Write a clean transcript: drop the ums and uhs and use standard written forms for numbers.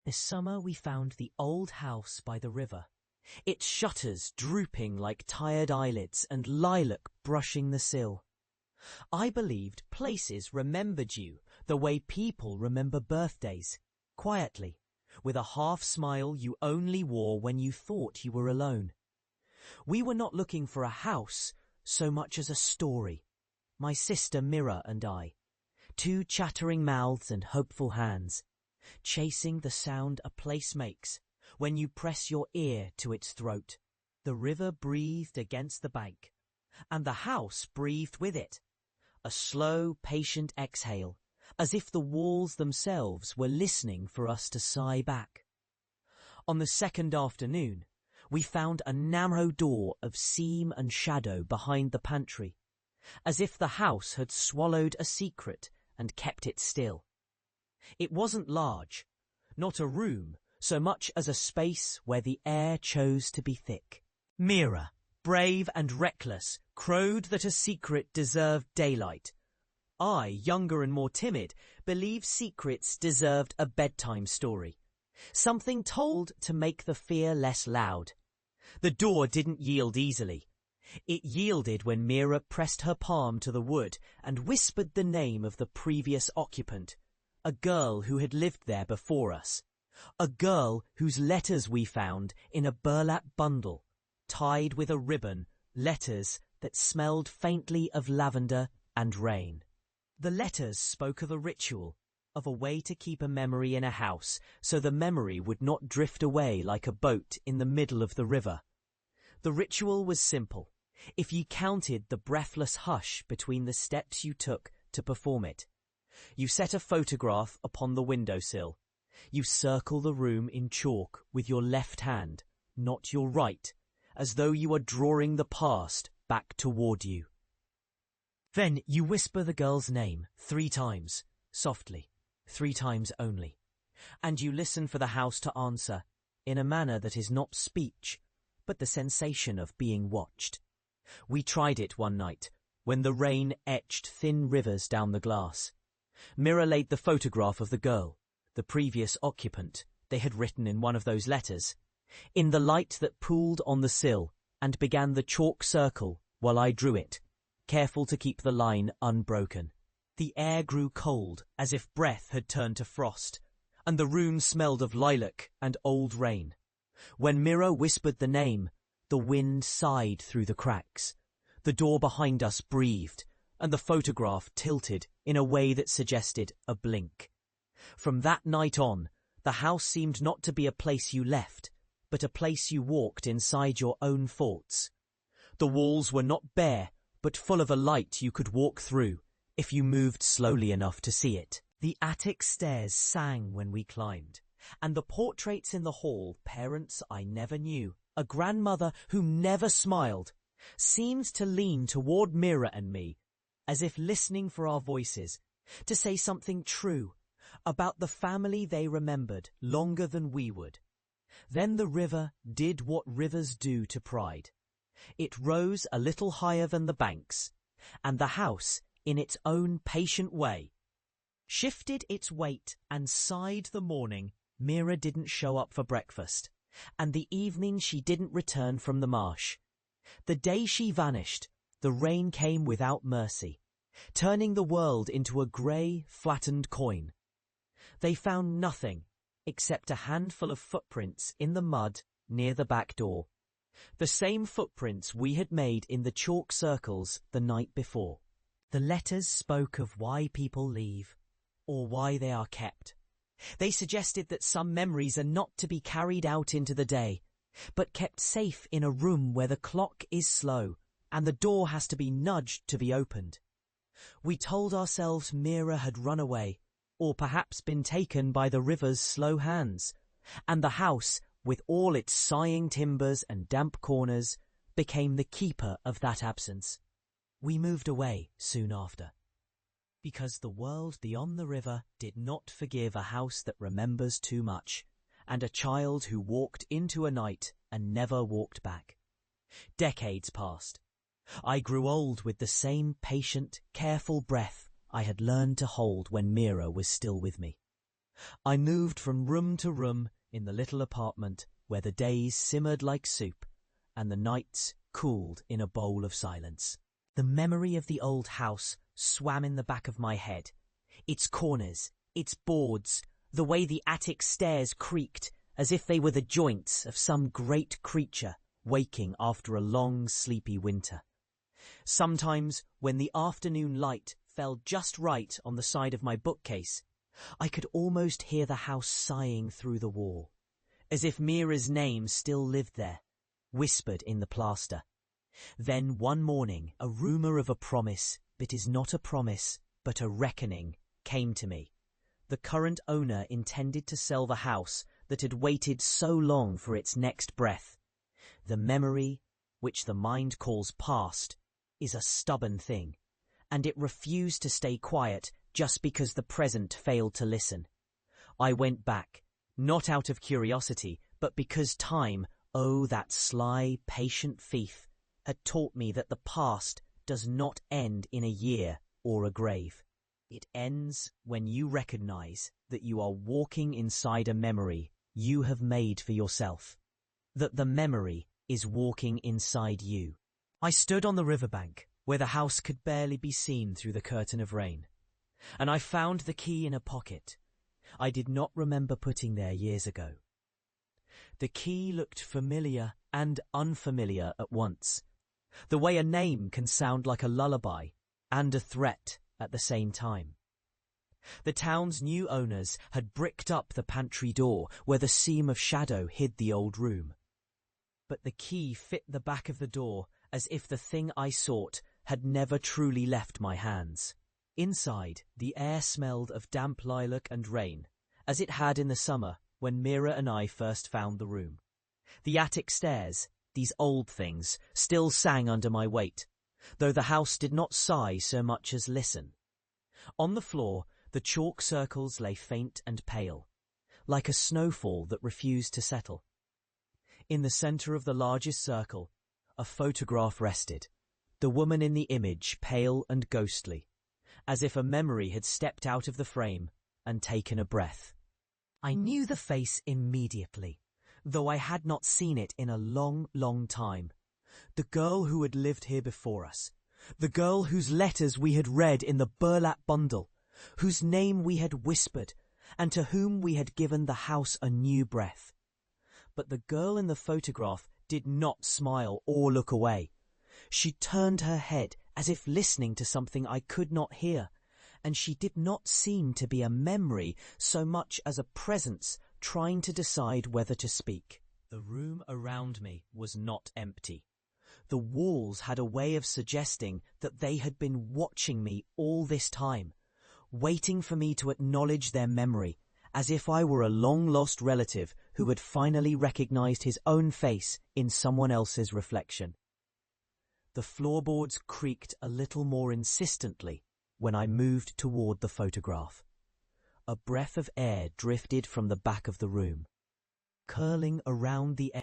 This summer we found the old house by the river, its shutters drooping like tired eyelids and lilac brushing the sill. I believed places remembered you the way people remember birthdays, quietly, with a half smile you only wore when you thought you were alone. We were not looking for a house so much as a story. My sister Mira and I, two chattering mouths and hopeful hands, chasing the sound a place makes when you press your ear to its throat. The river breathed against the bank, and the house breathed with it. A slow, patient exhale, as if the walls themselves were listening for us to sigh back. On the second afternoon, we found a narrow door of seam and shadow behind the pantry, as if the house had swallowed a secret and kept it still. It wasn't large, not a room so much as a space where the air chose to be thick. Mira, brave and reckless, crowed that a secret deserved daylight. I, younger and more timid, believed secrets deserved a bedtime story, something told to make the fear less loud. The door didn't yield easily. It yielded when Mira pressed her palm to the wood and whispered the name of the previous occupant, a girl who had lived there before us, a girl whose letters we found in a burlap bundle, tied with a ribbon, letters that smelled faintly of lavender and rain. The letters spoke of a ritual, of a way to keep a memory in a house so the memory would not drift away like a boat in the middle of the river. The ritual was simple, if you counted the breathless hush between the steps you took to perform it. You set a photograph upon the windowsill. You circle the room in chalk with your left hand, not your right, as though you are drawing the past back toward you. Then you whisper the girl's name 3 times, softly, 3 times only, and you listen for the house to answer, in a manner that is not speech, but the sensation of being watched. We tried it one night, when the rain etched thin rivers down the glass. Mira laid the photograph of the girl, the previous occupant, they had written in one of those letters, in the light that pooled on the sill, and began the chalk circle while I drew it, careful to keep the line unbroken. The air grew cold, as if breath had turned to frost, and the room smelled of lilac and old rain. When Mira whispered the name, the wind sighed through the cracks. The door behind us breathed, and the photograph tilted in a way that suggested a blink. From that night on, the house seemed not to be a place you left, but a place you walked inside your own thoughts. The walls were not bare, but full of a light you could walk through, if you moved slowly enough to see it. The attic stairs sang when we climbed, and the portraits in the hall, parents I never knew, a grandmother who never smiled, seemed to lean toward Mira and me, as if listening for our voices, to say something true about the family they remembered longer than we would. Then the river did what rivers do to pride. It rose a little higher than the banks, and the house, in its own patient way, shifted its weight and sighed the morning Mira didn't show up for breakfast, and the evening she didn't return from the marsh. The day she vanished, the rain came without mercy, turning the world into a grey, flattened coin. They found nothing except a handful of footprints in the mud near the back door, the same footprints we had made in the chalk circles the night before. The letters spoke of why people leave, or why they are kept. They suggested that some memories are not to be carried out into the day, but kept safe in a room where the clock is slow and the door has to be nudged to be opened. We told ourselves Mira had run away, or perhaps been taken by the river's slow hands, and the house, with all its sighing timbers and damp corners, became the keeper of that absence. We moved away soon after, because the world beyond the river did not forgive a house that remembers too much, and a child who walked into a night and never walked back. Decades passed. I grew old with the same patient, careful breath I had learned to hold when Mira was still with me. I moved from room to room in the little apartment where the days simmered like soup and the nights cooled in a bowl of silence. The memory of the old house swam in the back of my head. Its corners, its boards, the way the attic stairs creaked as if they were the joints of some great creature waking after a long, sleepy winter. Sometimes, when the afternoon light fell just right on the side of my bookcase, I could almost hear the house sighing through the wall, as if Mira's name still lived there, whispered in the plaster. Then one morning, a rumour of a promise that is not a promise, but a reckoning, came to me. The current owner intended to sell the house that had waited so long for its next breath. The memory, which the mind calls past, is a stubborn thing, and it refused to stay quiet just because the present failed to listen. I went back, not out of curiosity, but because time, oh, that sly, patient thief, had taught me that the past does not end in a year or a grave. It ends when you recognize that you are walking inside a memory you have made for yourself, that the memory is walking inside you. I stood on the riverbank, where the house could barely be seen through the curtain of rain, and I found the key in a pocket I did not remember putting there years ago. The key looked familiar and unfamiliar at once, the way a name can sound like a lullaby and a threat at the same time. The town's new owners had bricked up the pantry door where the seam of shadow hid the old room. But the key fit the back of the door as if the thing I sought had never truly left my hands. Inside, the air smelled of damp lilac and rain, as it had in the summer when Mira and I first found the room. The attic stairs, these old things, still sang under my weight, though the house did not sigh so much as listen. On the floor, the chalk circles lay faint and pale, like a snowfall that refused to settle. In the centre of the largest circle, a photograph rested, the woman in the image pale and ghostly, as if a memory had stepped out of the frame and taken a breath. I knew the face immediately, though I had not seen it in a long, long time. The girl who had lived here before us, the girl whose letters we had read in the burlap bundle, whose name we had whispered, and to whom we had given the house a new breath. But the girl in the photograph did not smile or look away. She turned her head as if listening to something I could not hear, and she did not seem to be a memory so much as a presence trying to decide whether to speak. The room around me was not empty. The walls had a way of suggesting that they had been watching me all this time, waiting for me to acknowledge their memory, as if I were a long-lost relative who had finally recognized his own face in someone else's reflection. The floorboards creaked a little more insistently when I moved toward the photograph. A breath of air drifted from the back of the room, curling around the edge.